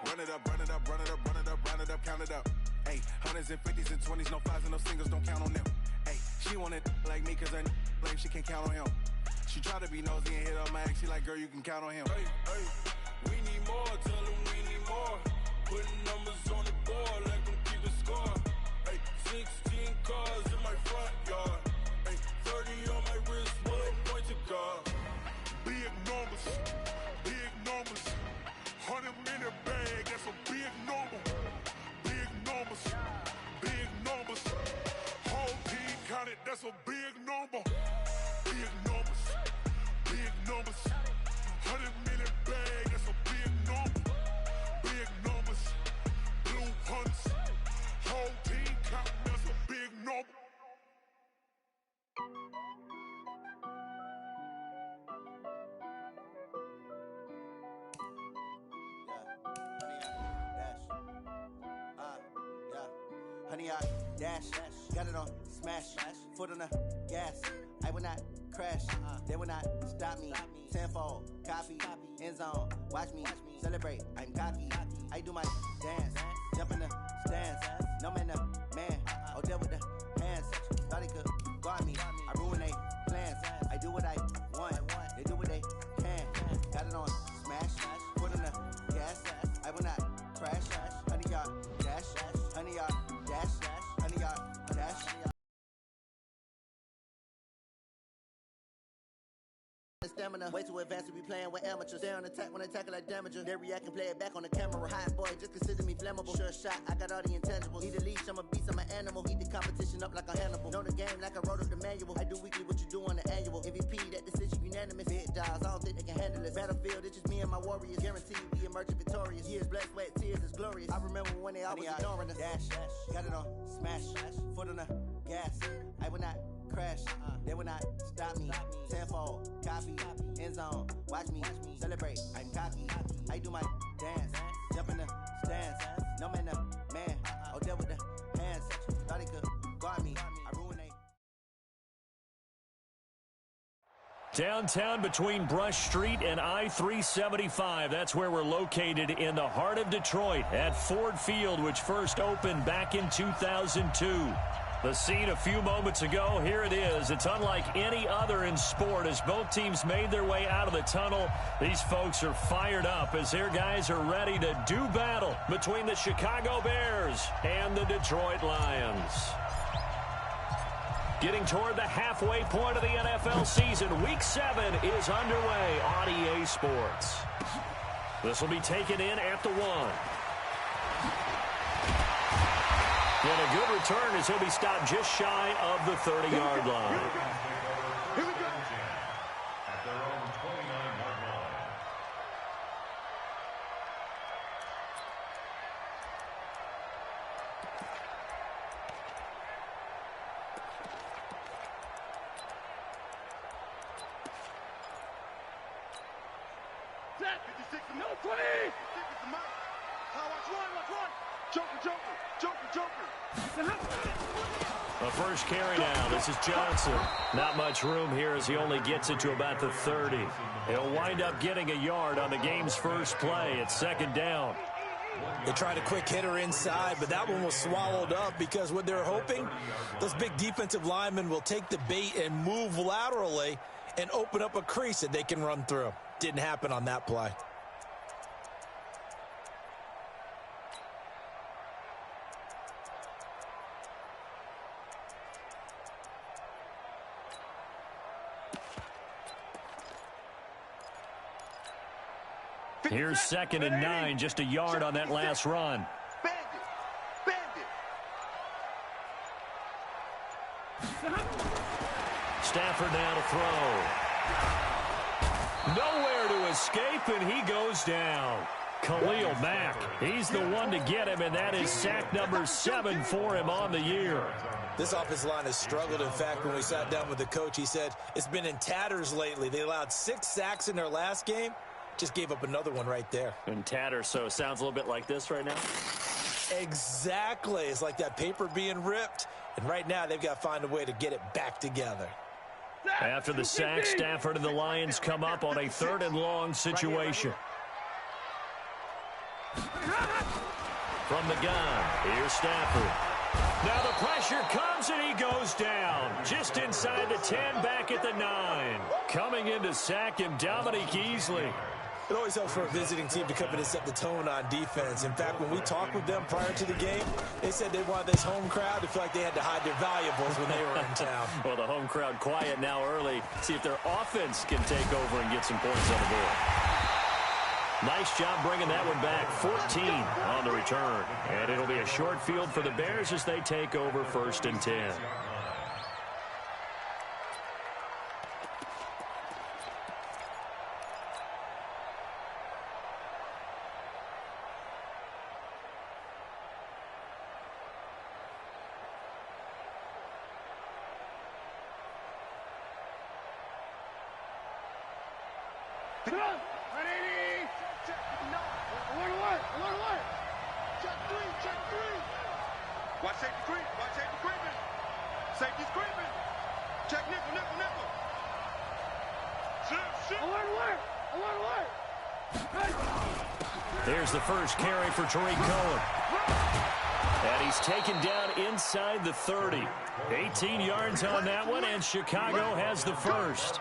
Run it up, run it up, run it up, run it up, run it up, count it up. Ayy, hundreds and fifties and 20s, no fives and no singles, don't count on them. Ayy, she wanted like me cause her like she can't count on him. She tried to be nosy and hit up my ex, she like, girl, you can count on him. Hey, hey, we need more, tell them we need more. Putting numbers on the board, let them keep it score. Hey, 16 cars in my front yard. Hey, 30 on my wrist, one point to guard. Big numbers, big numbers. 100 minute bag, that's a big number. Big numbers, big numbers. Whole team counted, that's a big number. Big numbers, big numbers. 100 minute bag, that's a big number. Big numbers, blue hunts. Whole team counting, that's a big number. Honey, I dash, got it on smash, foot on the gas. I will not crash, they will not stop me. Tenfold, copy, end zone, watch me celebrate. I'm cocky, I do my dance, jump in the stands. No man, man, oh there with the hands. Thought he could guard me, I ruin they plans. I do what I want, they do what they can. Got it on smash, foot on the gas. I will not crash, honey, y'all dash, honey, y'all dash, honey, y'all dash. Stamina, way too advanced to be playing with amateurs. Stay on attack when I tackle like damager. They react and play it back on the camera. Hot boy, just consider me flammable. Sure shot, I got all the intangibles. Need a leash, I'm a beast, I'm an animal. Eat the competition up like a Hannibal. Know the game like I wrote up the manual. I do weekly what you do on the annual. MVP, that decision unanimous. Big dogs, I don't think they can handle it. Battlefield, it's just me and my warriors. Guaranteed we emerging victorious. Years, blood, sweat, tears, is glorious. I remember when they always ignoring us. Dash, got it on smash, foot on the gas. I will not crash, they will not stop me. Tenfold, copy, end zone, watch me celebrate. I'm cocky, I do my dance, jump in the stands. No man, man, oh there with the hands. Thought he could guard me, I ruined they. Downtown between Brush Street and I-375. That's where we're located in the heart of Detroit at Ford Field, which first opened back in 2002. The scene a few moments ago, here it is. It's unlike any other in sport as both teams made their way out of the tunnel. These folks are fired up as their guys are ready to do battle between the Chicago Bears and the Detroit Lions. Getting toward the halfway point of the NFL season, Week 7 is underway on EA Sports. This will be taken in at the 1. And a good return as he'll be stopped just shy of the 30-yard line. Here we go. At their own 29-yard line. Set. 56 to no 20. 56 to Mike. Watch one. Joker. The first carry now. This is Johnson. Not much room here as he only gets it to about the 30. He'll wind up getting a yard on the game's first play. It's second down. They tried a quick hitter inside, but that one was swallowed up because what they're hoping, those big defensive linemen will take the bait and move laterally and open up a crease that they can run through. Didn't happen on that play. Here's 2nd and 9, just a yard on that last run. Stafford now to throw. Nowhere to escape, and he goes down. Khalil Mack, he's the one to get him, and that is sack number 7 for him on the year. This offensive line has struggled. In fact, when we sat down with the coach, he said it's been in tatters lately. They allowed 6 sacks in their last game. Just gave up another one right there. In tatters, so it sounds a little bit like this right now? Exactly. It's like that paper being ripped. And right now, they've got to find a way to get it back together. After the sack, Stafford and the Lions come up on a 3rd and long situation. From the gun, here's Stafford. Now the pressure comes and he goes down. Just inside the 10, back at the 9. Coming in to sack him, Dominique Easley. It always helps for a visiting team to come in and set the tone on defense. In fact, when we talked with them prior to the game, they said they wanted this home crowd to feel like they had to hide their valuables when they were in town. Well, the home crowd quiet now early. See if their offense can take over and get some points on the board. Nice job bringing that one back. 14 on the return. And it'll be a short field for the Bears as they take over 1st and 10. Watch safety creep. Watch safety creeping. Safety's creeping. Check nickel, nickel, nickel. Shit. Alert. There's the first carry for Tariq Cohen. And he's taken down inside the 30. 18 yards on that one, and Chicago has the first.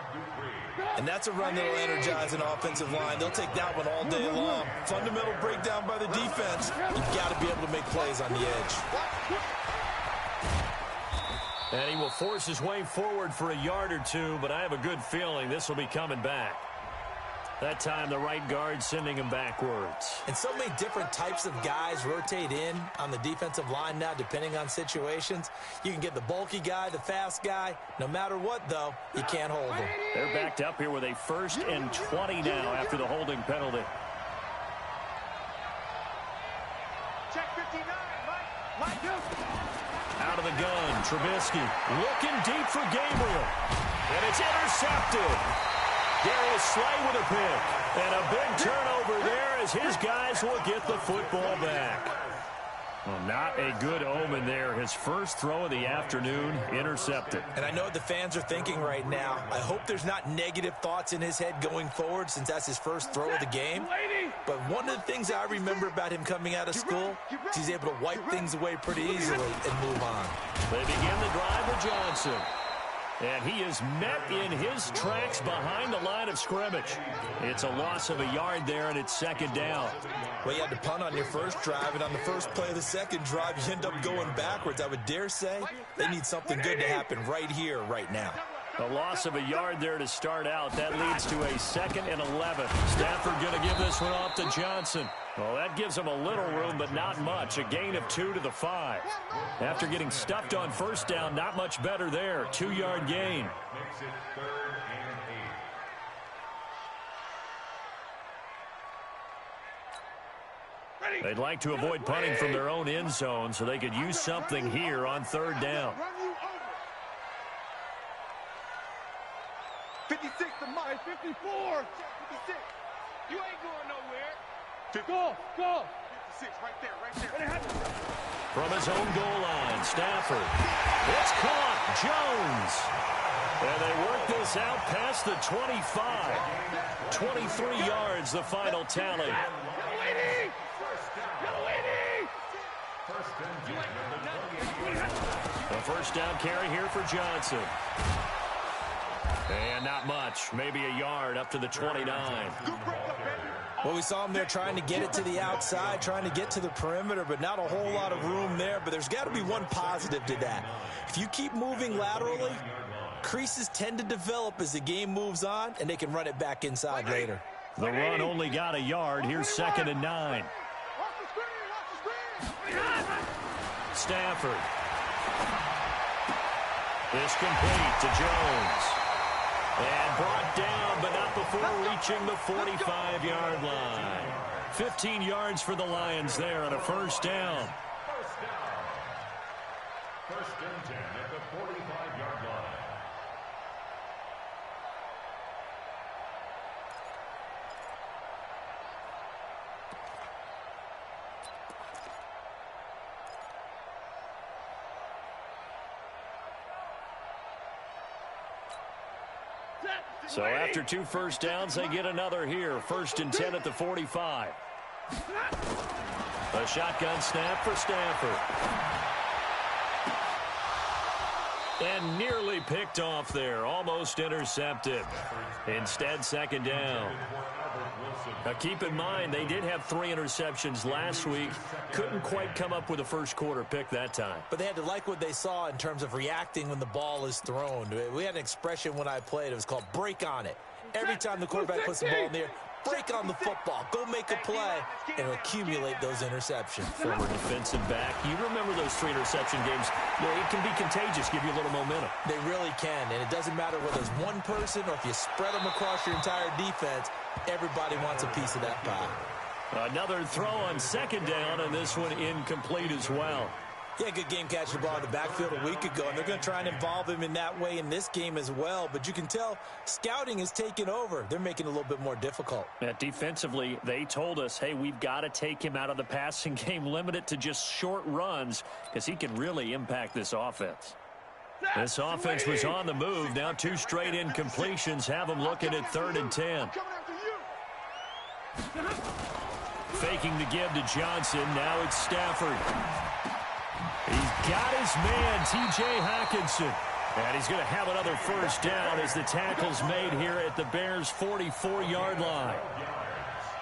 And that's a run that will energize an offensive line. They'll take that one all day long. Fundamental breakdown by the defense. You've got to be able to make plays on the edge. And he will force his way forward for a yard or two, but I have a good feeling this will be coming back. That time, the right guard sending him backwards. And so many different types of guys rotate in on the defensive line now, depending on situations. You can get the bulky guy, the fast guy. No matter what, though, you can't hold them. They're backed up here with a 1st and 20 now after the holding penalty. Check 59, Mike. Out of the gun, Trubisky looking deep for Gabriel. And it's intercepted. Darius Slay with a pick. And a big turnover there as his guys will get the football back. Well, not a good omen there. His first throw of the afternoon intercepted. And I know what the fans are thinking right now. I hope there's not negative thoughts in his head going forward since that's his first throw of the game. But one of the things I remember about him coming out of school is he's able to wipe things away pretty easily and move on. They begin the drive with Johnson. And he is met in his tracks behind the line of scrimmage. It's a loss of a yard there, and it's 2nd down. Well, you had to punt on your first drive, and on the first play of the second drive, you end up going backwards. I would dare say they need something good to happen right here, right now. A loss of a yard there to start out. That leads to a 2nd and 11. Stafford going to give this one off to Johnson. Well, that gives him a little room, but not much. A gain of 2 to the 5. After getting stuffed on first down, not much better there. 2-yard gain. Makes it 3rd and 8. They'd like to avoid punting from their own end zone so they could use something here on 3rd down. 56 to Mike. 54. 56. You ain't going nowhere. Go. 56, right there. From his own goal line, Stafford. It's caught. Jones. And they work this out past the 25. 23 yards, the final tally. A first down carry here for Johnson. And not much. Maybe a yard up to the 29. Well, we saw him there trying to get it to the outside, trying to get to the perimeter, but not a whole lot of room there. But there's got to be one positive to that. If you keep moving laterally, creases tend to develop as the game moves on, and they can run it back inside later. The run only got a yard. Here's 2nd and 9. Stafford. It's complete to Jones. And brought down, but not before reaching the 45-yard line. 15 yards for the Lions there on a first down. First and 10 at the 45-yard line. So after 2 first downs, they get another here. 1st and 10 at the 45. A shotgun snap for Stafford. And nearly picked off there. Almost intercepted. Instead, second down. Now, keep in mind, they did have 3 interceptions last week. Couldn't quite come up with a first-quarter pick that time. But they had to like what they saw in terms of reacting when the ball is thrown. We had an expression when I played. It was called break on it. Every time the quarterback puts the ball in the air, break on the football. Go make a play and accumulate those interceptions. Former defensive back. You remember those 3 interception games. It can be contagious, give you a little momentum. They really can, and it doesn't matter whether it's one person or if you spread them across your entire defense. Everybody wants a piece of that pie. Another throw on second down, and this one incomplete as well. Yeah, good game catching the ball in the backfield a week ago, and they're going to try and involve him in that way in this game as well. But you can tell scouting is taking over. They're making it a little bit more difficult. Defensively, they told us, hey, we've got to take him out of the passing game, limit it to just short runs, because he can really impact this offense. This offense was on the move. Now 2 straight incompletions have them looking at 3rd and 10. Faking the give to Johnson. Now it's Stafford. He's got his man, T.J. Hockenson. And he's going to have another first down as the tackle's made here at the Bears' 44-yard line.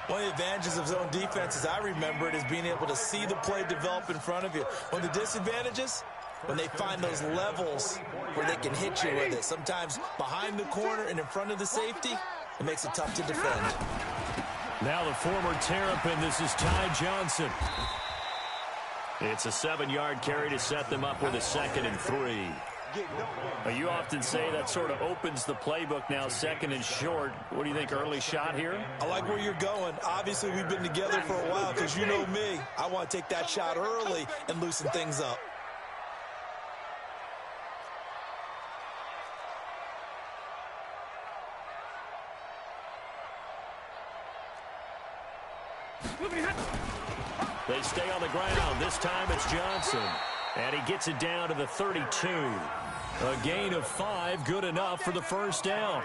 One of the advantages of zone defense, as I remember it, is being able to see the play develop in front of you. One of the disadvantages, when they find those levels where they can hit you with it. Sometimes behind the corner and in front of the safety, it makes it tough to defend. Now the former Terrapin, this is Ty Johnson. It's a 7-yard carry to set them up with a 2nd and 3. You often say that sort of opens the playbook now, 2nd and short. What do you think, early shot here? I like where you're going. Obviously, we've been together for a while because you know me. I want to take that shot early and loosen things up. They stay on the ground. This time it's Johnson. And he gets it down to the 32. A gain of 5, good enough for the first down.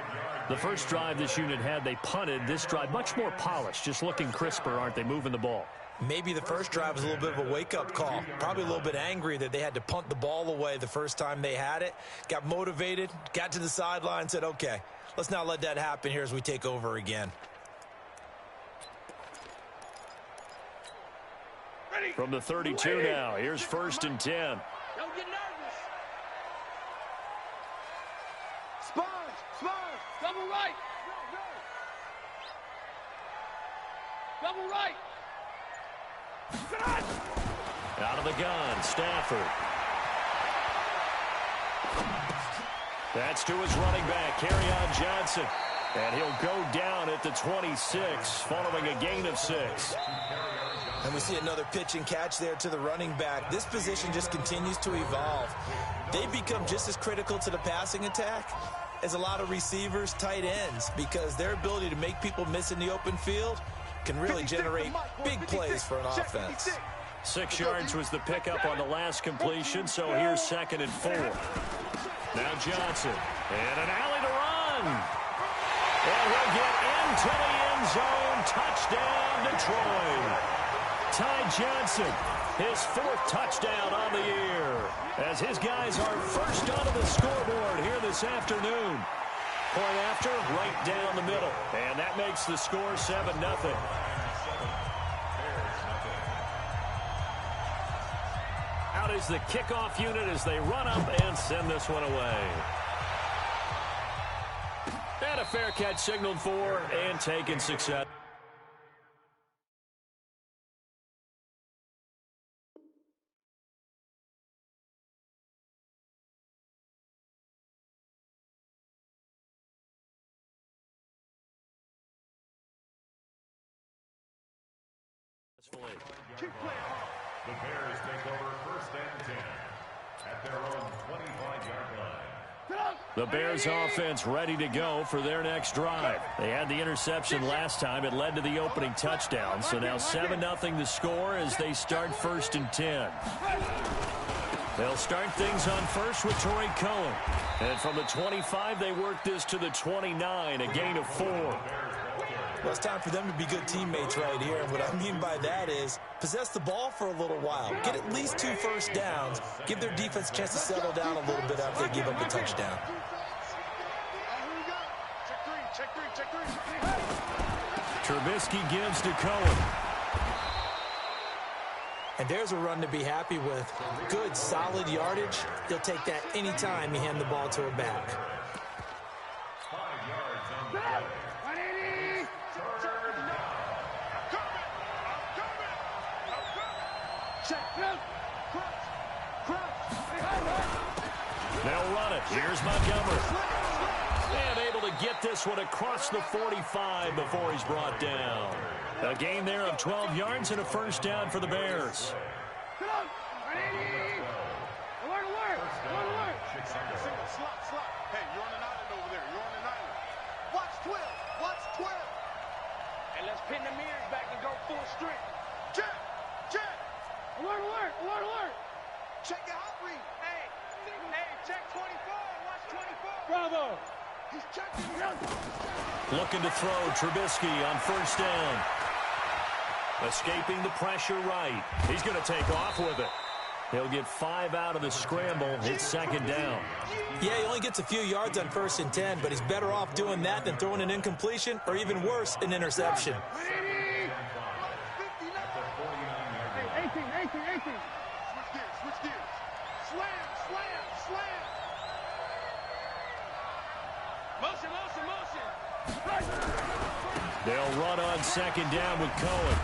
The first drive this unit had, they punted. This drive, much more polished, just looking crisper, aren't they, moving the ball? Maybe the first drive was a little bit of a wake-up call. Probably a little bit angry that they had to punt the ball away the first time they had it. Got motivated, got to the sideline, said, okay, let's not let that happen here as we take over again. From the 32 now, here's 1st and 10. Don't get nervous. Sponge, double right. Double right. Out of the gun, Stafford. That's to his running back, Kerryon Johnson. And he'll go down at the 26 following a gain of 6. And we see another pitch and catch there to the running back. This position just continues to evolve. They become just as critical to the passing attack as a lot of receivers, tight ends, because their ability to make people miss in the open field can really generate big plays for an offense. 6 yards was the pickup on the last completion, so here's 2nd and 4. Now Johnson, and an alley to run. And he'll get into the end zone. Touchdown, Detroit. Ty Johnson, his 4th touchdown on the year, as his guys are first onto the scoreboard here this afternoon. Point after, right down the middle, and that makes the score 7-0. Out is the kickoff unit as they run up and send this one away. And a fair catch signaled for and taken success. The Bears take over 1st and 10 at their own 25-yard line. The Bears offense ready to go for their next drive. They had the interception last time. It led to the opening touchdown. So now 7-0 the score as they start 1st and 10. They'll start things on first with Torrey Cohen. And from the 25, they work this to the 29, a gain of 4. Well, it's time for them to be good teammates right here. And what I mean by that is possess the ball for a little while. Get at least 2 first downs. Give their defense a chance to settle down a little bit after they give up a touchdown. Trubisky gives to Cohen. And there's a run to be happy with. Good, solid yardage. He'll take that anytime you hand the ball to a back. 5 yards on the play. They'll run it. Here's Montgomery. And able to get this one across the 45 before he's brought down. A gain there of 12 yards and a first down for the Bears. Hey, you're on an island over there. You're on an island. Watch 12. Watch 12. And let's pin the mirrors back and go full strength. Check. Check. Alert, alert, alert, alert. Check your hot read. Hey, check 24. Watch 24. Bravo. He's checking. Looking to throw Trubisky on first down. Escaping the pressure right. He's going to take off with it. He'll get 5 out of the scramble. It's second down. Yeah, he only gets a few yards on 1st and 10, but he's better off doing that than throwing an incompletion or even worse, an interception. 18. Switch gears. Slam. Motion. They'll run on second down with Cohen.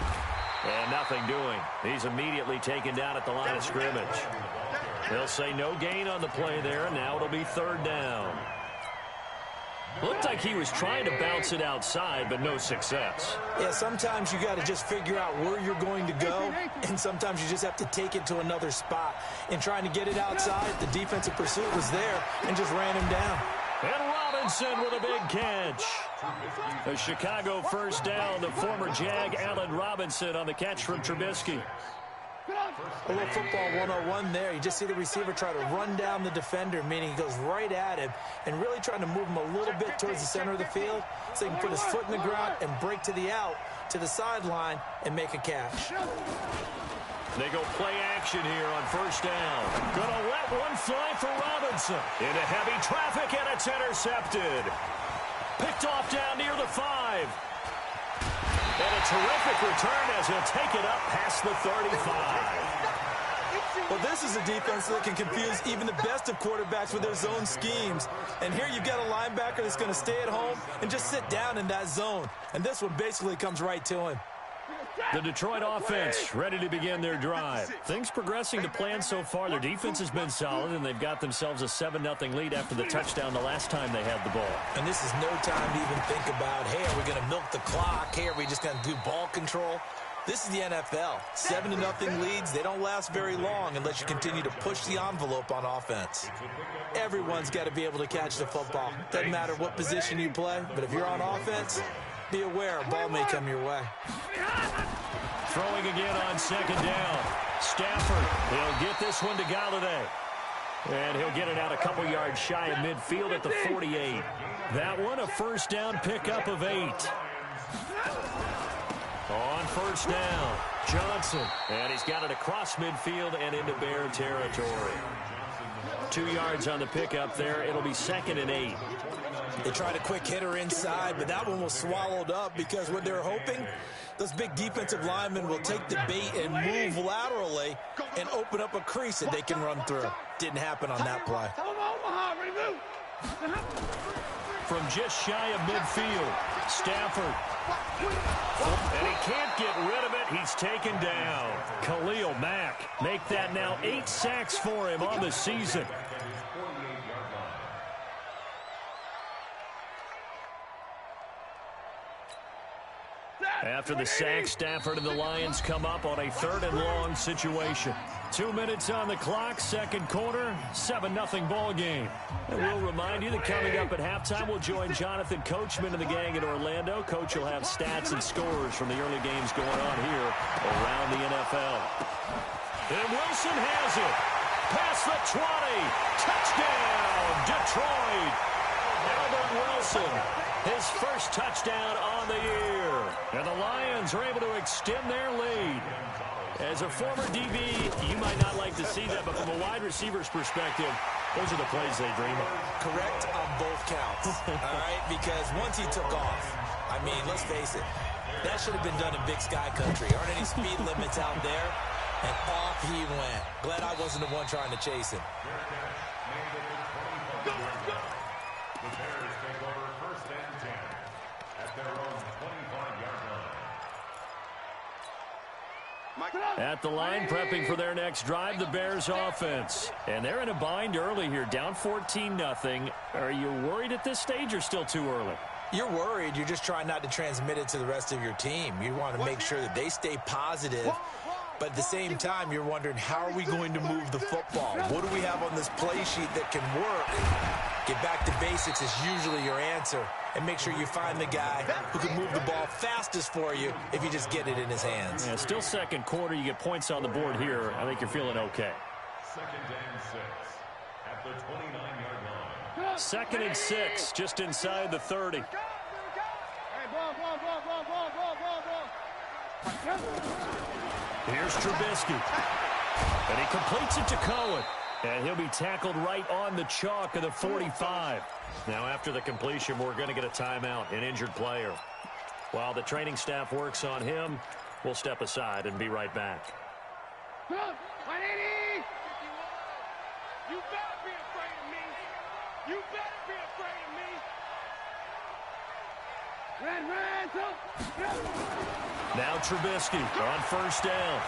And nothing doing. He's immediately taken down at the line of scrimmage. They'll say no gain on the play there, and now it'll be third down. Looked like he was trying to bounce it outside, but no success. Yeah, sometimes you got to just figure out where you're going to go, and sometimes you just have to take it to another spot. In trying to get it outside, the defensive pursuit was there and just ran him down. And Robinson with a big catch. A Chicago first down, the former Jag Allen Robinson on the catch from Trubisky. A little football 101 there. You just see the receiver try to run down the defender, meaning he goes right at him and really trying to move him a little bit towards the center of the field so he can put his foot in the ground and break to the out, to the sideline, and make a catch. They go play action here on first down. Gonna let one fly for Robinson. Into heavy traffic, and it's intercepted. Picked off down near the 5. And a terrific return as he'll take it up past the 35. Well, this is a defense that can confuse even the best of quarterbacks with their zone schemes. And here you've got a linebacker that's going to stay at home and just sit down in that zone. And this one basically comes right to him. The Detroit offense ready to begin their drive. Things progressing to plan so far. Their defense has been solid, and they've got themselves a 7-0 lead after the touchdown the last time they had the ball. And this is no time to even think about, hey, are we going to milk the clock? Hey, are we just going to do ball control? This is the NFL. 7-0 leads, they don't last very long unless you continue to push the envelope on offense. Everyone's got to be able to catch the football. Doesn't matter what position you play, but if you're on offense, be aware a ball may come your way. Throwing again on second down. Stafford, he'll get this one to Galladay. And he'll get it out a couple yards shy of midfield at the 48. That one a first down pickup of 8. On first down, Johnson. And he's got it across midfield and into Bear territory. 2 yards on the pickup there. It'll be 2nd and 8. They tried a quick hitter inside, but that one was swallowed up because what they're hoping, those big defensive linemen will take the bait and move laterally and open up a crease that they can run through. Didn't happen on that play. From just shy of midfield, Stafford. And he can't get rid of it. He's taken down. Khalil Mack. Make that now 8 sacks for him on the season. After the sack, Stafford and the Lions come up on a 3rd and long situation. 2 minutes on the clock, second quarter, 7-0 ball game. And we'll remind you that coming up at halftime, we'll join Jonathan Coachman and the gang in Orlando. Coach will have stats and scores from the early games going on here around the NFL. And Wilson has it. Past the 20. Touchdown, Detroit. Albert Wilson His first touchdown on the year. And the Lions are able to extend their lead. As a former DB, you might not like to see that, but from a wide receiver's perspective, those are the plays they dream of. Correct on both counts, all right? Because once he took off, I mean, let's face it, that should have been done in Big Sky Country. Aren't any speed limits out there? And off he went. Glad I wasn't the one trying to chase him. The Bears take over first and 10 at their own 25-yard line. At the line, prepping for their next drive, the Bears offense. And they're in a bind early here, down 14-0. Are you worried at this stage or still too early? You're worried. You're just trying not to transmit it to the rest of your team. You want to make sure that they stay positive. But at the same time, you're wondering, how are we going to move the football? What do we have on this play sheet that can work? Get back to basics is usually your answer. And make sure you find the guy who can move the ball fastest for you if you just get it in his hands. Yeah, still second quarter. You get points on the board here. I think you're feeling okay. Second and 6 at the 29-yard line. Second and 6, just inside the 30. Here's Trubisky. And he completes it to Cohen. And he'll be tackled right on the chalk of the 45. Now, after the completion, we're going to get a timeout, an injured player. While the training staff works on him, we'll step aside and be right back. 180! You better be afraid of me. You better be afraid of me. Run, Now Trubisky on first down.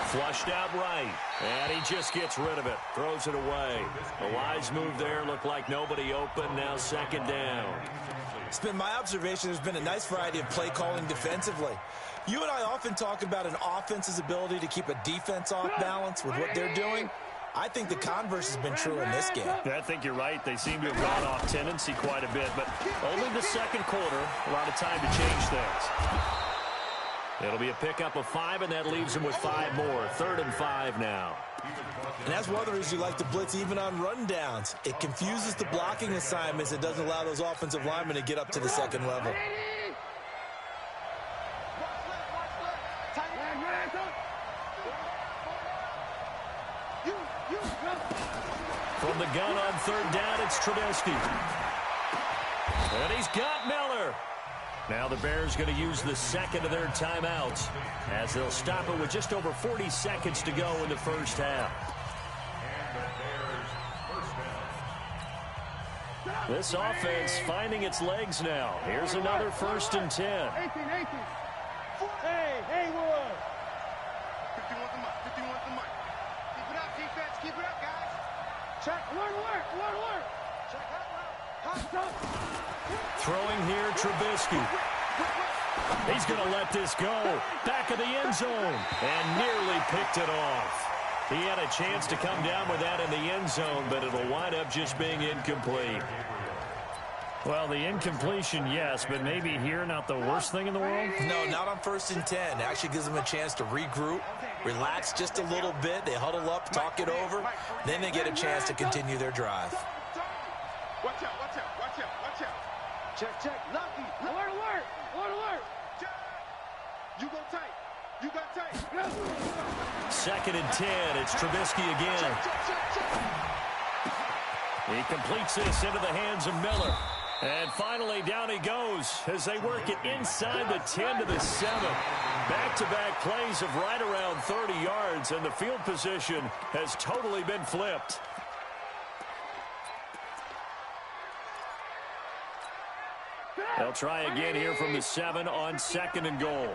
Flushed out right, and he just gets rid of it, throws it away. A wise move there, looked like nobody open, now second down. It's been my observation there's been a nice variety of play calling defensively. You and I often talk about an offense's ability to keep a defense off balance with what they're doing. I think the converse has been true in this game. I think you're right. They seem to have gone off tendency quite a bit, but only the second quarter, a lot of time to change things. It'll be a pickup of 5, and that leaves them with 5 more. 3rd and 5 now. And that's one of the reasons you like to blitz even on rundowns. It confuses the blocking assignments. It doesn't allow those offensive linemen to get up to the second level. From the gun on 3rd down, it's Trubisky. And he's got Miller. Now the Bears going to use the second of their timeouts as they'll stop it with just over 40 seconds to go in the first half. This offense finding its legs now. Here's another 1st and 10. 18. Hey, Haywood. 51 to Mike. Keep it up, defense. Keep it up, guys. Check. Alert. Check out. Throwing here, Trubisky. He's going to let this go. Back of the end zone. And nearly picked it off. He had a chance to come down with that in the end zone, but it'll wind up just being incomplete. Well, the incompletion, yes, but maybe here not the worst thing in the world? No, not on 1st and 10. It actually gives them a chance to regroup, relax just a little bit. They huddle up, talk it over. Then they get a chance to continue their drive. Watch out. Check. Lucky. Alert. You go tight. Second and 10. It's Trubisky again. He completes this into the hands of Miller. And finally, down he goes as they work it inside the 10 to the 7. Back-to-back plays of right around 30 yards, and the field position has totally been flipped. They'll try again here from the 7 on 2nd and goal.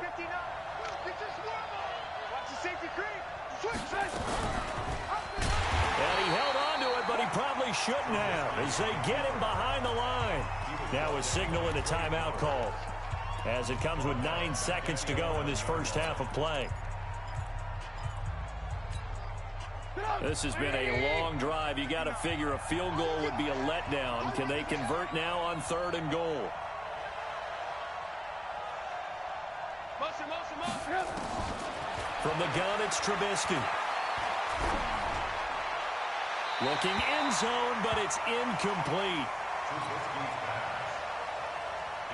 And he held on to it, but he probably shouldn't have as they get him behind the line. Now a signal and a timeout call as it comes with 9 seconds to go in this first half of play. This has been a long drive. You got to figure a field goal would be a letdown. Can they convert now on 3rd and goal? From the gun, it's Trubisky. Looking end zone, but it's incomplete.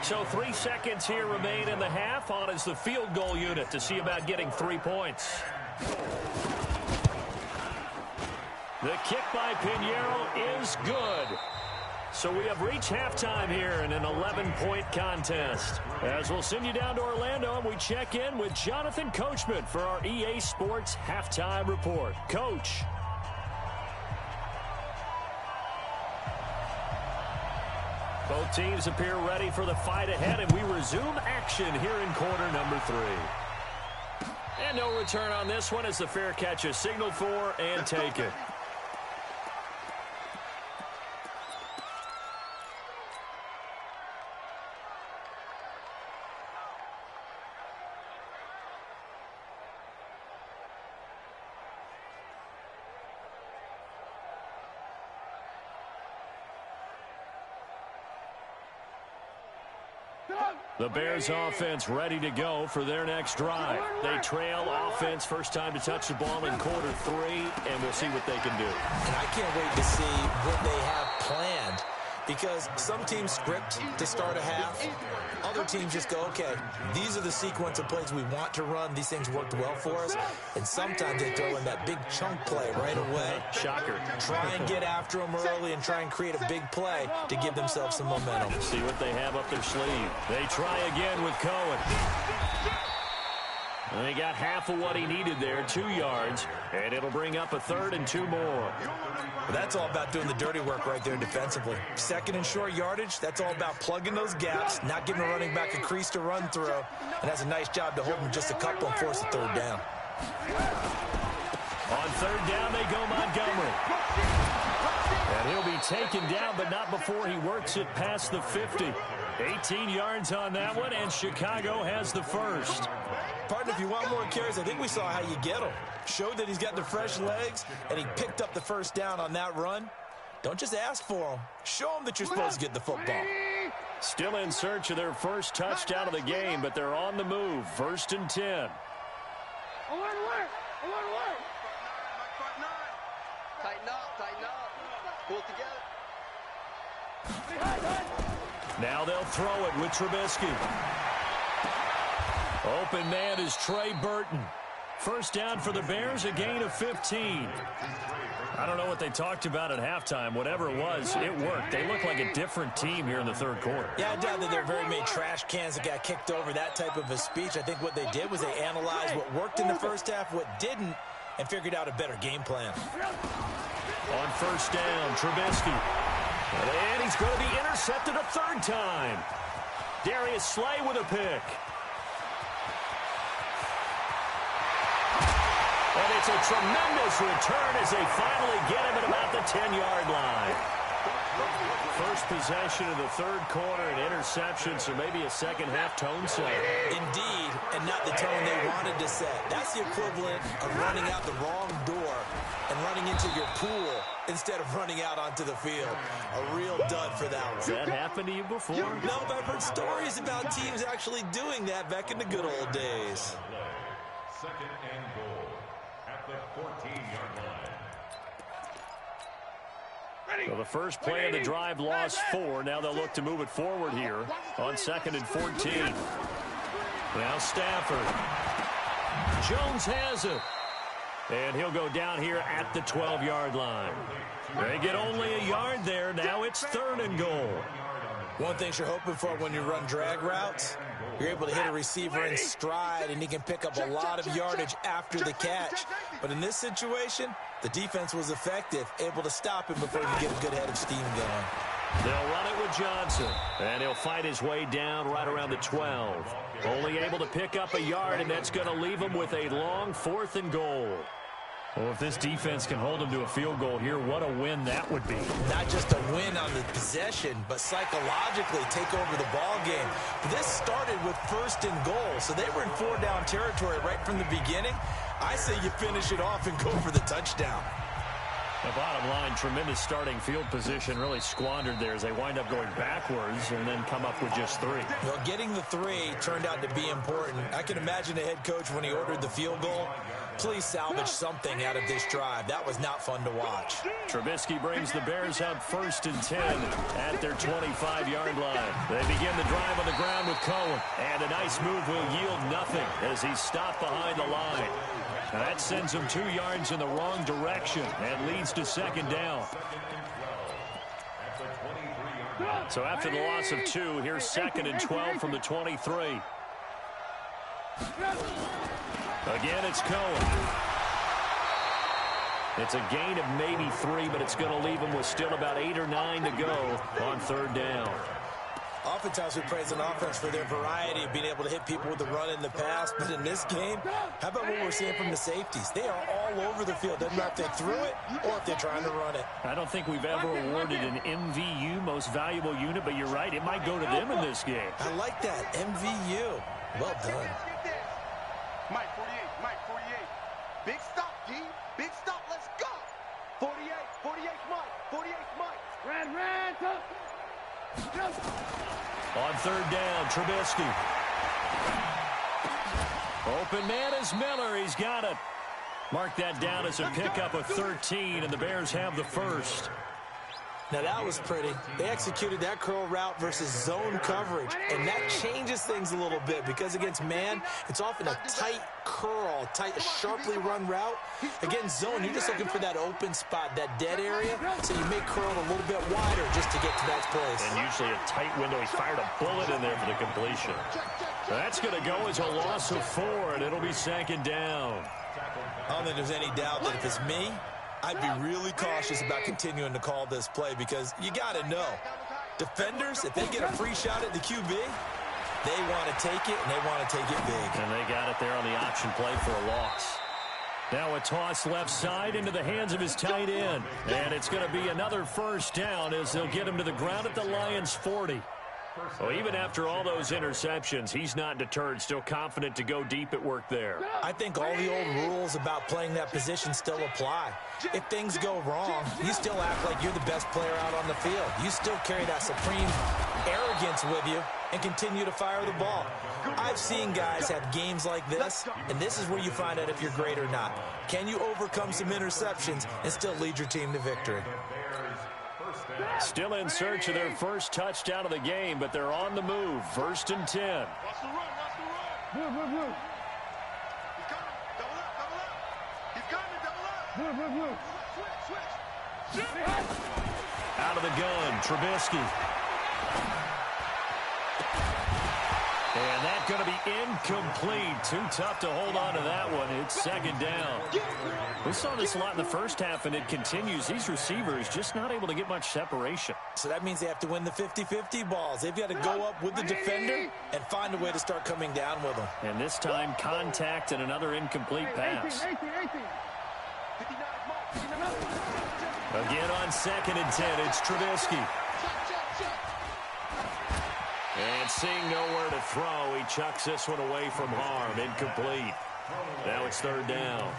So 3 seconds here remain in the half. On is the field goal unit to see about getting 3 points. The kick by Pinheiro is good. So we have reached halftime here in an 11-point contest. As we'll send you down to Orlando, and we check in with Jonathan Coachman for our EA Sports Halftime Report. Coach. Both teams appear ready for the fight ahead, and we resume action here in quarter number 3. And no return on this one as the fair catch is signaled for and taken. The Bears offense ready to go for their next drive. They trail offense, first time to touch the ball in quarter 3, and we'll see what they can do. And I can't wait to see what they have planned, because some teams script to start a half. Other teams just go, okay, these are the sequence of plays we want to run. These things worked well for us. And sometimes they throw in that big chunk play right away. Shocker. Try and get after them early and try and create a big play to give themselves some momentum. See what they have up their sleeve. They try again with Cohen. And they got half of what he needed there, 2 yards, and it'll bring up a 3rd and 2 more. Well, that's all about doing the dirty work right there defensively. 2nd and short yardage, that's all about plugging those gaps, not giving a running back a crease to run through, and that's a nice job to hold him just a couple and force a 3rd down. On 3rd down, they go Montgomery. And he'll be taken down, but not before he works it past the 50. 18 yards on that one, and Chicago has the first. Partner, if you want more carries, I think we saw how you get him. Showed that he's got the fresh legs, and he picked up the first down on that run. Don't just ask for him. Show him that you're supposed to get the football. Still in search of their first touchdown of the game, but they're on the move. 1st and 10. Alert, alert! Alert, alert! Tighten up. Pull it together. Now they'll throw it with Trubisky. Open man is Trey Burton. First down for the Bears, a gain of 15. I don't know what they talked about at halftime. Whatever it was, it worked. They look like a different team here in the 3rd quarter. Yeah, I doubt that there are very many trash cans that got kicked over, that type of a speech. I think what they did was they analyzed what worked in the first half, what didn't, and figured out a better game plan. On 1st down, Trubisky. And he's going to be intercepted a 3rd time. Darius Slay with a pick. And it's a tremendous return as they finally get him at about the 10-yard line. First possession of the 3rd quarter, an interception, so maybe a second-half tone setter. Indeed, and not the tone they wanted to set. That's the equivalent of running out the wrong door and running into your pool instead of running out onto the field. A real dud for that one. Has that happened to you before? No, but I've heard stories about teams actually doing that back in the good old days. 2nd and goal at the 14-yard line. So the first play of the drive lost 4. Now they'll look to move it forward here on 2nd and 14. Now Stafford. Jones has it. And he'll go down here at the 12-yard line. They get only a yard there. Now it's 3rd and goal. One thing you're hoping for when you run drag routes, you're able to hit a receiver in stride, and he can pick up a lot of yardage after the catch. But in this situation, the defense was effective, able to stop him before he could get a good head of steam going. They'll run it with Johnson, and he'll fight his way down right around the 12. Only able to pick up a yard, and that's going to leave him with a long 4th and goal. Well, if this defense can hold them to a field goal here, what a win that would be. Not just a win on the possession, but psychologically take over the ball game. This started with 1st and goal, so they were in 4-down territory right from the beginning. I say you finish it off and go for the touchdown. The bottom line, tremendous starting field position, really squandered there as they wind up going backwards and then come up with just 3. Well, getting the 3 turned out to be important. I can imagine the head coach when he ordered the field goal Please salvage something out of this drive. That was not fun to watch. Trubisky brings the Bears up 1st and 10 at their 25-yard line. They begin the drive on the ground with Cohen. And a nice move will yield nothing as he's stopped behind the line. Now that sends him 2 yards in the wrong direction and leads to 2nd down. So after the loss of 2, here's 2nd and 12 from the 23. Again, it's Cohen. It's a gain of maybe 3, but it's going to leave him with still about 8 or 9 to go on 3rd down. Oftentimes we praise an offense for their variety of being able to hit people with the run in the pass, but in this game, how about what we're seeing from the safeties? They are all over the field. Doesn't matter if they threw it or if they're trying to run it. I don't think we've ever awarded an MVU, most valuable unit, but you're right, it might go to them in this game. I like that, MVU. Well done. Mike 48, Mike 48. Big stop, D. Big stop, let's go. 48, 48's Mike, 48's Mike. Red, up. On 3rd down, Trubisky. Open man is Miller. He's got it. Mark that down as a pickup of 13, and the Bears have the 1st. Now that was pretty. They executed that curl route versus zone coverage, and that changes things a little bit because against man, it's often a tight curl, tight, sharply run route. Against zone, you're just looking for that open spot, that dead area, so you make curl a little bit wider just to get to that place. And usually a tight window. He fired a bullet in there for the completion. That's going to go as a loss of 4, and it'll be 2nd down. I don't think there's any doubt that if it's me, I'd be really cautious about continuing to call this play because you got to know, defenders, if they get a free shot at the QB, they want to take it, and they want to take it big. And they got it there on the option play for a loss. Now a toss left side into the hands of his tight end. And it's going to be another 1st down as they'll get him to the ground at the Lions' 40. Well, even after all those interceptions, he's not deterred, still confident to go deep at work there. I think all the old rules about playing that position still apply. If things go wrong, you still act like you're the best player out on the field. You still carry that supreme arrogance with you and continue to fire the ball. I've seen guys have games like this, and this is where you find out if you're great or not. Can you overcome some interceptions and still lead your team to victory? Still in search of their 1st touchdown of the game, but they're on the move. 1st and 10. Watch the run, watch the run. Move. He's coming, double up. He's coming, double up. Switch. Out of the gun, Trubisky. And that's going to be incomplete. Too tough to hold on to that one. It's 2nd down. We saw this a lot in the first half, and it continues. These receivers just not able to get much separation. So that means they have to win the 50-50 balls. They've got to go up with the defender and find a way to start coming down with them. And this time, contact and another incomplete pass. Again on 2nd and 10, it's Trubisky. And seeing nowhere to throw, he chucks this one away from harm. Incomplete. Now it's 3rd down.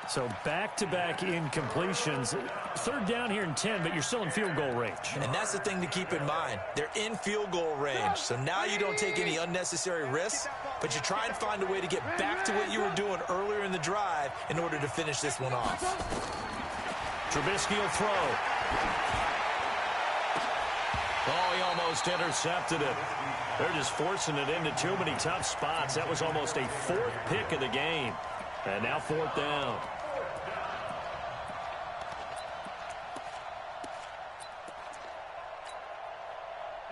So back-to-back incompletions. 3rd down here in 10, but you're still in field goal range. And that's the thing to keep in mind. They're in field goal range. So now you don't take any unnecessary risks, but you try and find a way to get back to what you were doing earlier in the drive in order to finish this one off. Trubisky will throw. Oh, he almost intercepted it. They're just forcing it into too many tough spots. That was almost a 4th pick of the game. And now 4th down.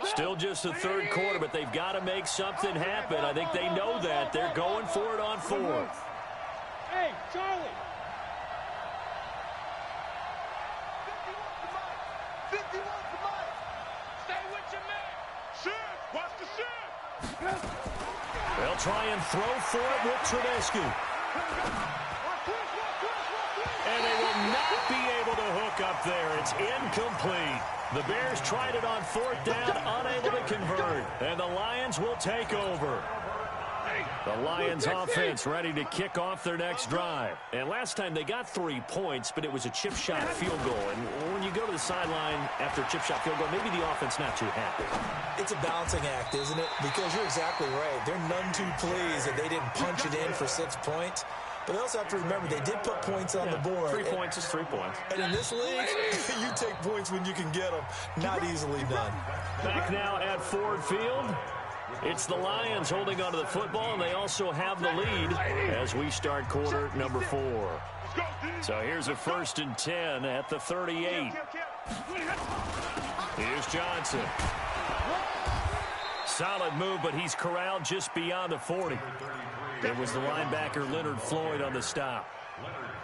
Still just the 3rd quarter, but they've got to make something happen. I think they know that. They're going for it on 4th. Hey, Charlie. 51 to Mike. Stay with your man. Shift. Watch the shift. They'll try and throw for it with Trubisky. And they will not be able to hook up there. It's incomplete. The Bears tried it on 4th down, unable to convert. And the Lions will take over. The Lions offense ready to kick off their next drive. And last time they got 3 points, but it was a chip shot field goal. And when you go to the sideline after a chip shot field goal, maybe the offense not too happy. It's a balancing act, isn't it? Because you're exactly right. They're none too pleased that they didn't punch it in for 6 points. But they also have to remember they did put points on the board. 3 points is 3 points. And in this league, you take points when you can get them. Not easily done. Back now at Ford Field. It's the Lions holding onto the football, and they also have the lead as we start quarter number 4. So here's a 1st and 10 at the 38. Here's Johnson. Solid move, but he's corralled just beyond the 40. It was the linebacker Leonard Floyd on the stop.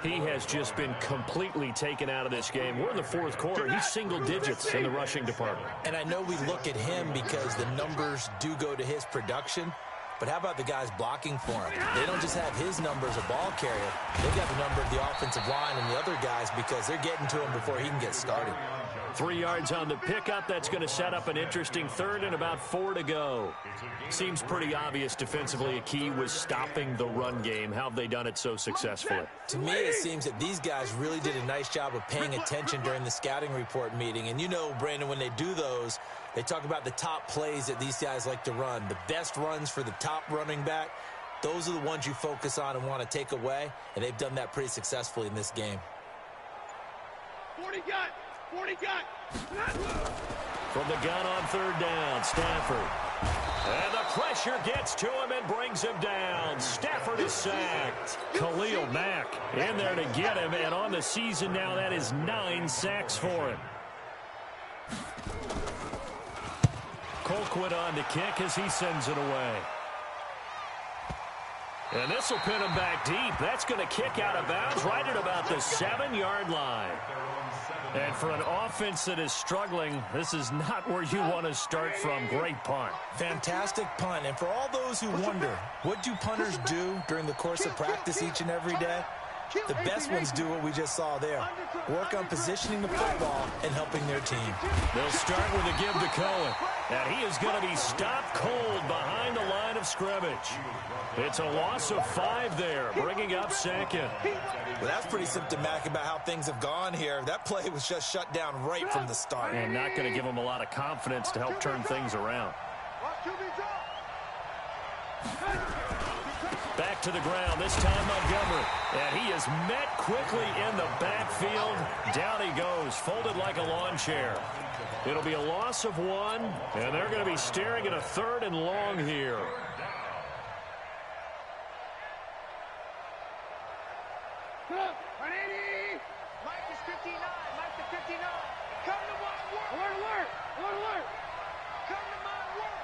He has just been completely taken out of this game. We're in the 4th quarter. He's single digits in the rushing department. And I know we look at him because the numbers do go to his production. But how about the guys blocking for him? They don't just have his number as a ball carrier. They've got the number of the offensive line and the other guys because they're getting to him before he can get started. 3 yards on the pickup. That's going to set up an interesting 3rd and about 4 to go. Seems pretty obvious defensively a key was stopping the run game. How have they done it so successfully? To me, it seems that these guys really did a nice job of paying attention during the scouting report meeting. And you know, Brandon, when they do those, they talk about the top plays that these guys like to run. The best runs for the top running back, those are the ones you focus on and want to take away. And they've done that pretty successfully in this game. 40 gun! 40 gun! From the gun on 3rd down, Stafford. And the pressure gets to him and brings him down. Stafford is sacked. Khalil Mack in there to get him, and on the season now, that is 9 sacks for him. Colquitt on to kick as he sends it away. And this will pin him back deep. That's going to kick out of bounds right at about the 7-yard line. And for an offense that is struggling, this is not where you want to start from. Great punt. Fantastic punt. And for all those who wonder, what do punters do during the course of practice each and every day? The best ones do what we just saw there. Work on positioning the football and helping their team. They'll start with a give to Cohen. And he is going to be stopped cold behind the line of scrimmage. It's a loss of 5 there, bringing up 2nd. Well, that's pretty symptomatic about how things have gone here. That play was just shut down right from the start. And not going to give him a lot of confidence to help turn things around. Back to the ground, this time Montgomery. And he is met quickly in the backfield. Down he goes, folded like a lawn chair. It'll be a loss of 1, and they're going to be staring at a 3rd and long here. Mike is 59. Mike to 59. Come to my work. Alert. Come to my work.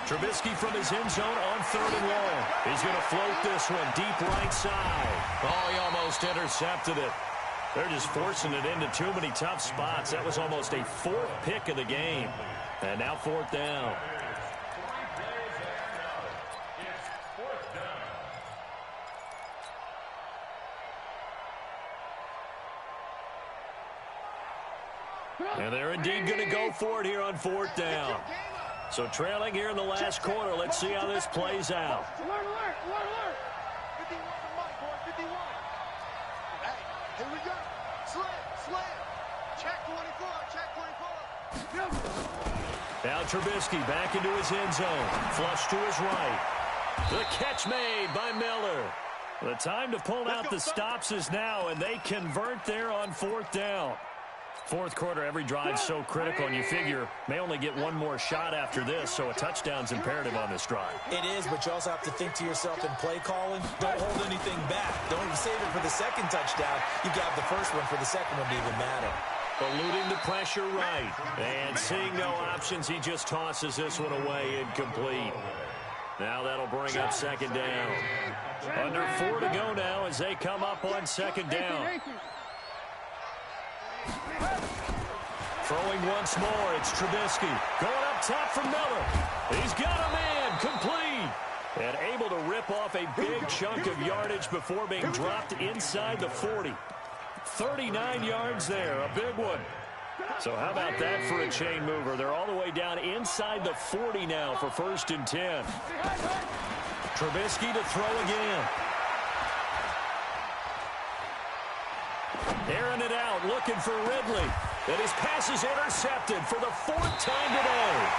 Trubisky from his end zone on 3rd and long. He's going to float this one deep right side. Oh, he almost intercepted it. They're just forcing it into too many tough spots. That was almost a 4th pick of the game. And now 4th down. And they're indeed going to go for it here on 4th down. So trailing here in the last quarter. Let's see how this plays out. Alert. 51 to Mike, boy, 51. Hey, here we go. Slam. Check 24. Now Trubisky back into his end zone. Flush to his right. The catch made by Miller. The time to pull out the stops is now, and they convert there on 4th down. 4th quarter, every drive's so critical, and you figure may only get one more shot after this, so a touchdown's imperative on this drive. It is, but you also have to think to yourself in play calling, don't hold anything back. Don't save it for the 2nd touchdown. You got the 1st one for the 2nd one to even matter. Eluding the pressure right. And seeing no options, he just tosses this one away incomplete. Now that'll bring up 2nd down. Under 4 to go now as they come up on 2nd down. Throwing once more, it's Trubisky. Going up top for Miller. He's got a man, complete. And able to rip off a big chunk of yardage before being dropped inside the 40. 39 yards there, a big one. So how about that for a chain mover? They're all the way down inside the 40 now for 1st and 10. Trubisky to throw again. Airing it out, looking for Ridley. And his pass is intercepted for the 4th time today.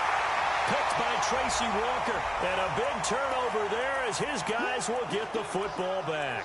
Picked by Tracy Walker. And a big turnover there as his guys will get the football back.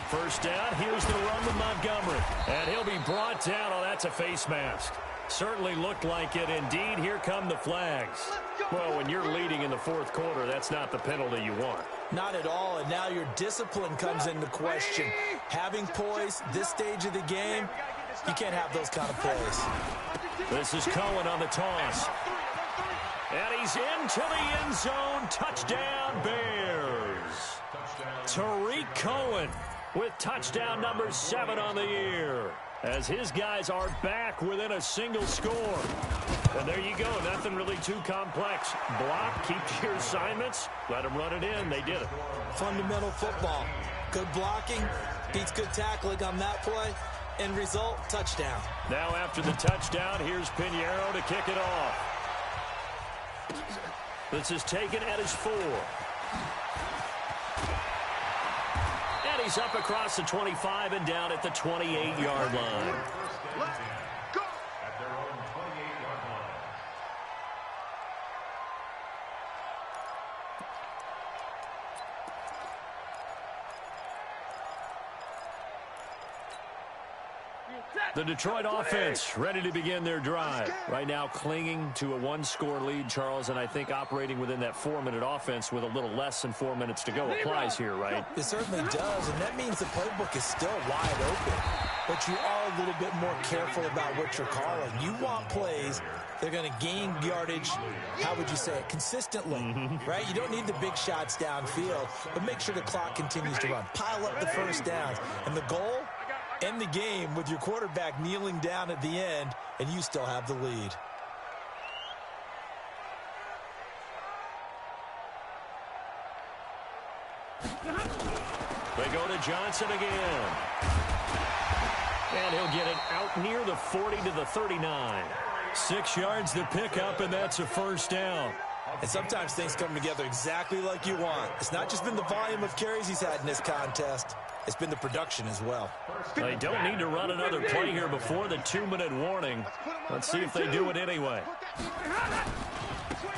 First down, here's the run with Montgomery. And he'll be brought down. Oh, that's a face mask. Certainly looked like it. Indeed, here come the flags. Well, when you're leading in the fourth quarter, that's not the penalty you want. Not at all, and now your discipline comes into question. Having poise this stage of the game, you can't have those kind of plays. This is Cohen on the toss. And he's into the end zone. Touchdown, Bears. Tariq Cohen with touchdown number 7 on the year, as his guys are back within a single score. And there you go, nothing really too complex. Block, keep to your assignments, let them run it in. They did it. Fundamental football. Good blocking, beats good tackling on that play. End result, touchdown. Now after the touchdown, here's Pinheiro to kick it off. This is taken at his 4. And he's up across the 25 and down at the 28-yard line. Let's go. At their own 28-yard line. The Detroit offense ready to begin their drive. Right now clinging to a 1-score lead, Charles, and I think operating within that 4-minute offense with a little less than 4 minutes to go applies here, right? It certainly does, and that means the playbook is still wide open. But you are a little bit more careful about what you're calling. You want plays they're going to gain yardage, how would you say it, consistently, right? You don't need the big shots downfield, but make sure the clock continues to run. Pile up the first downs. And the goal? End the game with your quarterback kneeling down at the end, and you still have the lead. They go to Johnson again. And he'll get it out near the 40 to the 39. 6 yards to pick up, and that's a first down. And sometimes things come together exactly like you want. It's not just been the volume of carries he's had in this contest. It's been the production as well. They don't need to run another play here before the 2-minute warning. Let's see if they do it anyway.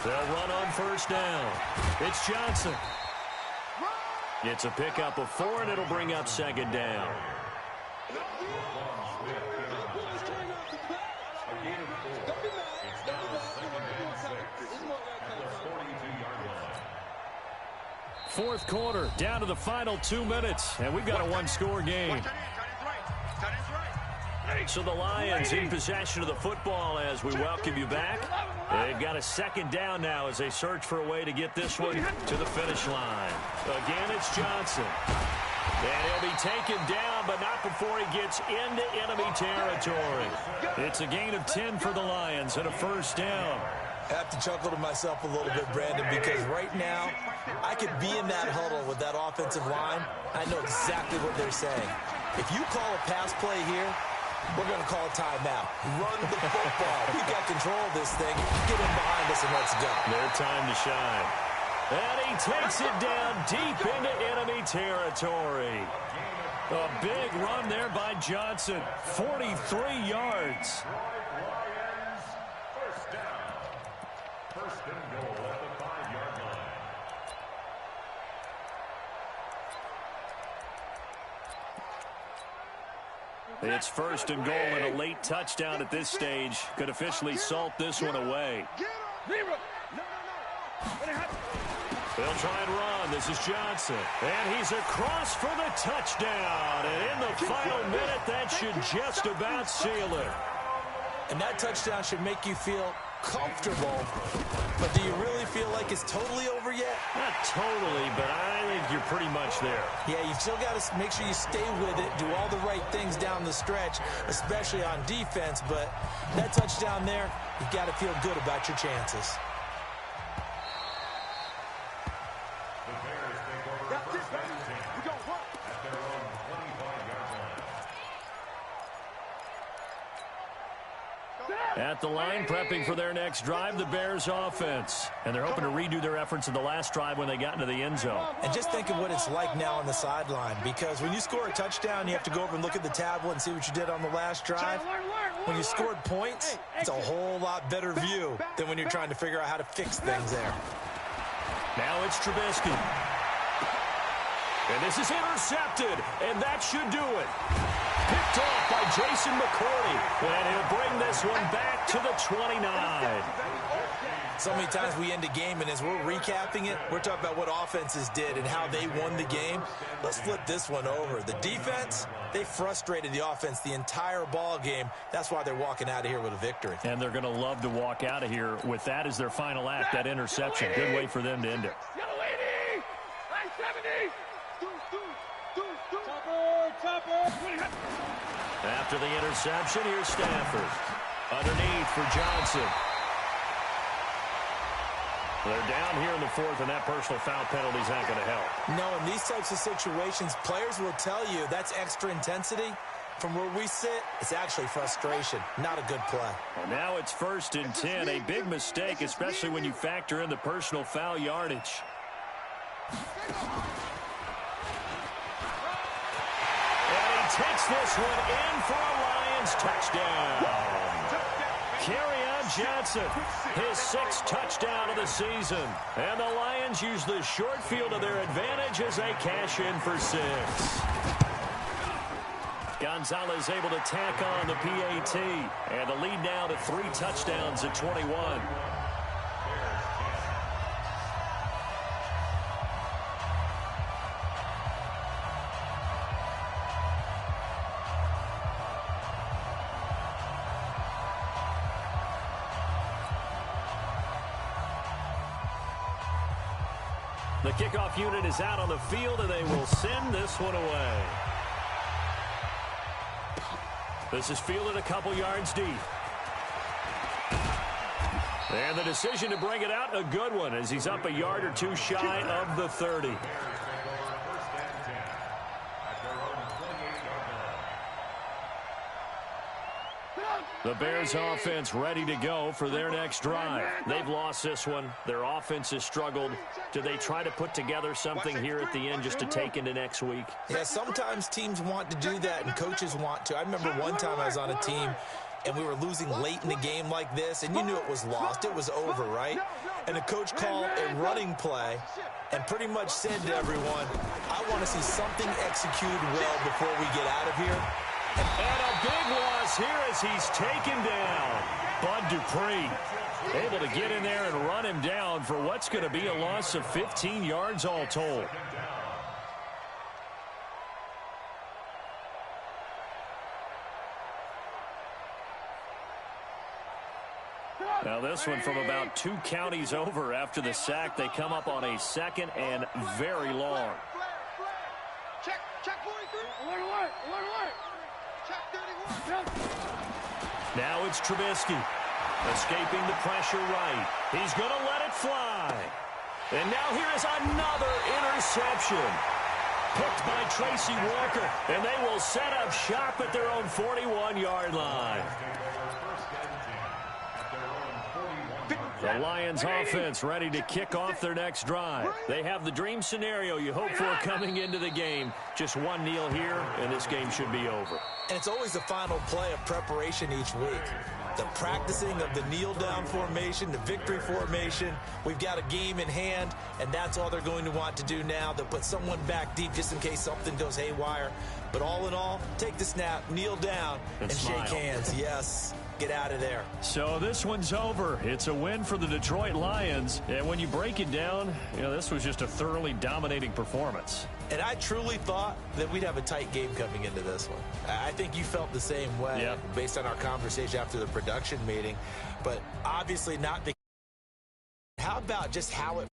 They'll run on first down. It's Johnson. It's a pickup of 4, and it'll bring up second down. Fourth quarter, down to the final 2 minutes, and we've got a 1-score game. So the Lions in possession of the football as we welcome you back. They've got a second down now as they search for a way to get this one to the finish line. Again, it's Johnson. And he'll be taken down, but not before he gets into enemy territory. It's a gain of 10 for the Lions and a first down. I have to chuckle to myself a little bit, Brandon, because right now I could be in that huddle with that offensive line. I know exactly what they're saying. If you call a pass play here, we're going to call a timeout. Run the football. We've got control of this thing. Get in behind us and let's go. Their time to shine. And he takes it down deep into enemy territory. A big run there by Johnson. 43 yards. First and goal at the 5-yard line. It's first and goal, and a late touchdown at this stage could officially salt this one away. They'll try and run. This is Johnson. And he's across for the touchdown. And in the final minute, that should just about seal it. And that touchdown should make you feel comfortable. But do you really feel like it's totally over yet? Not totally, but I think you're pretty much there. Yeah, you still got to make sure you stay with it, do all the right things down the stretch, especially on defense. But that touchdown there, you've got to feel good about your chances. The Bears take over first and 10 at their own 25-yard line. At the line, prepping for their next drive, the Bears offense. And they're hoping to redo their efforts in the last drive when they got into the end zone. And just think of what it's like now on the sideline, because when you score a touchdown, you have to go over and look at the tablet and see what you did on the last drive. When you scored points, it's a whole lot better view than when you're trying to figure out how to fix things there. Now it's Trubisky. And this is intercepted, and that should do it. Picked off by Jason McCourty, and he'll bring this one back to the 29. So many times we end a game, and as we're recapping it, we're talking about what offenses did and how they won the game. Let's flip this one over. The defense, they frustrated the offense the entire ball game. That's why they're walking out of here with a victory. And they're going to love to walk out of here with that as their final act, that interception. Good way for them to end it. After the interception, here's Stafford. Underneath for Johnson. They're down here in the fourth, and that personal foul penalty is not going to help. No, in these types of situations, players will tell you that's extra intensity. From where we sit, it's actually frustration, not a good play. And now it's 1st and 10, a big mistake, especially when you factor in the personal foul yardage. Takes this one in for a Lions touchdown. Kerryon Johnson, his 6th touchdown of the season. And the Lions use the short field to their advantage as they cash in for 6. Gonzalez able to tack on the PAT. And the lead now to 3 touchdowns at 21. The kickoff unit is out on the field, and they will send this one away. This is fielded a couple yards deep. And the decision to bring it out, a good one, as he's up a yard or 2 shy of the 30. The Bears offense ready to go for their next drive. They've lost this one. Their offense has struggled. Do they try to put together something here at the end just to take into next week? Yeah, sometimes teams want to do that and coaches want to. I remember one time I was on a team and we were losing late in the game like this, and you knew it was lost. It was over, right? And the coach called a running play and pretty much said to everyone, I want to see something executed well before we get out of here. And a big loss here as he's taken down. Bud Dupree able to get in there and run him down for what's going to be a loss of 15 yards all told. Now this one from about 2 counties over after the sack. They come up on a 2nd and very long. Check 43. Alert. Now it's Trubisky, escaping the pressure right. He's going to let it fly. And now here is another interception. Picked by Tracy Walker, and they will set up shop at their own 41-yard line. The Lions offense ready to kick off their next drive. They have the dream scenario you hope for coming into the game. Just one kneel here, and this game should be over. And it's always the final play of preparation each week. The practicing of the kneel-down formation, the victory formation. We've got a game in hand, and that's all they're going to want to do now. They'll put someone back deep just in case something goes haywire. But all in all, take the snap, kneel down, and shake hands. Yes. Get out of there. So this one's over. It's a win for the Detroit Lions. And when you break it down, this was just a thoroughly dominating performance. And I truly thought that we'd have a tight game coming into this one. I think you felt the same way based on our conversation after the production meeting. But obviously not. How about just how it